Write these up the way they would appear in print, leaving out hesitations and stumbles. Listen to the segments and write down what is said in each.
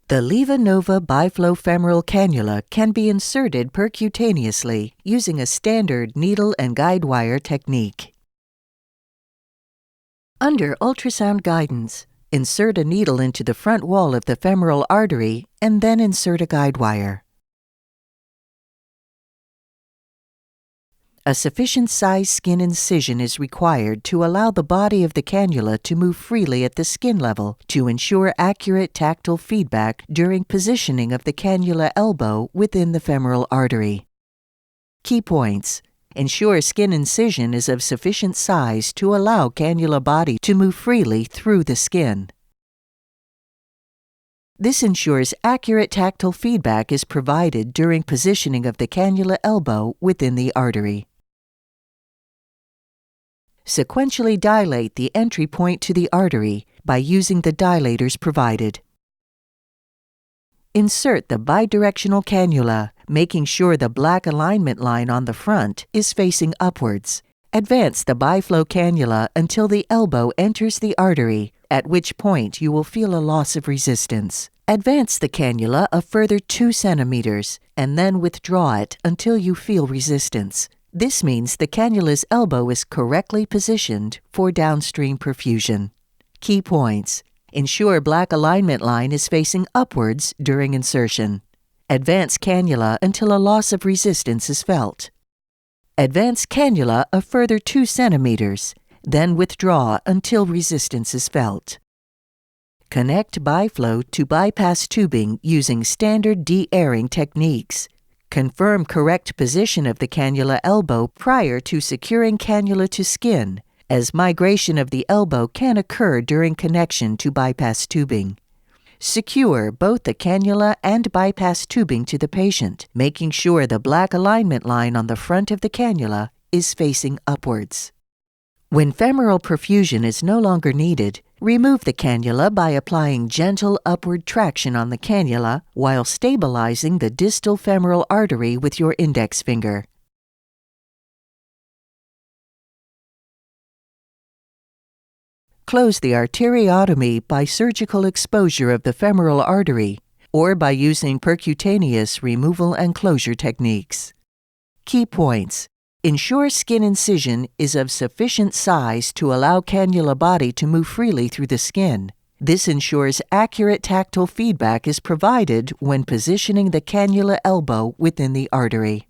The LevaNova biflow femoral cannula can be inserted percutaneously using a standard needle and guide wire technique. Under ultrasound guidance, insert a needle into the front wall of the femoral artery and then insert a guide wire. A sufficient size skin incision is required to allow the body of the cannula to move freely at the skin level to ensure accurate tactile feedback during positioning of the cannula elbow within the femoral artery. Key points: ensure skin incision is of sufficient size to allow cannula body to move freely through the skin. This ensures accurate tactile feedback is provided during positioning of the cannula elbow within the artery. Sequentially dilate the entry point to the artery by using the dilators provided. Insert the bidirectional cannula, making sure the black alignment line on the front is facing upwards. Advance the biflow cannula until the elbow enters the artery, at which point you will feel a loss of resistance. Advance the cannula a further 2 centimeters and then withdraw it until you feel resistance. This means the cannula's elbow is correctly positioned for downstream perfusion. Key points: ensure black alignment line is facing upwards during insertion. Advance cannula until a loss of resistance is felt. Advance cannula a further 2 centimeters, then withdraw until resistance is felt. Connect biflow to bypass tubing using standard de-airing techniques. Confirm correct position of the cannula elbow prior to securing cannula to skin, as migration of the elbow can occur during connection to bypass tubing. Secure both the cannula and bypass tubing to the patient, making sure the black alignment line on the front of the cannula is facing upwards. When femoral perfusion is no longer needed, remove the cannula by applying gentle upward traction on the cannula while stabilizing the distal femoral artery with your index finger. Close the arteriotomy by surgical exposure of the femoral artery or by using percutaneous removal and closure techniques. Key points: ensure skin incision is of sufficient size to allow cannula body to move freely through the skin. This ensures accurate tactile feedback is provided when positioning the cannula elbow within the artery.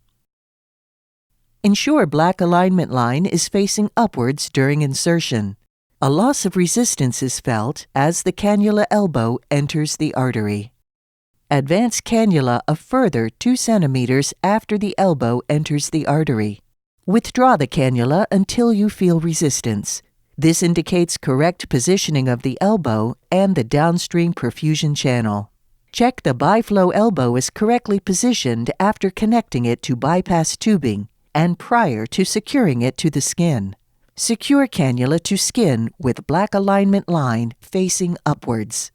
Ensure black alignment line is facing upwards during insertion. A loss of resistance is felt as the cannula elbow enters the artery. Advance cannula a further 2 centimeters after the elbow enters the artery. Withdraw the cannula until you feel resistance. This indicates correct positioning of the elbow and the downstream perfusion channel. Check the biflow elbow is correctly positioned after connecting it to bypass tubing and prior to securing it to the skin. Secure cannula to skin with black alignment line facing upwards.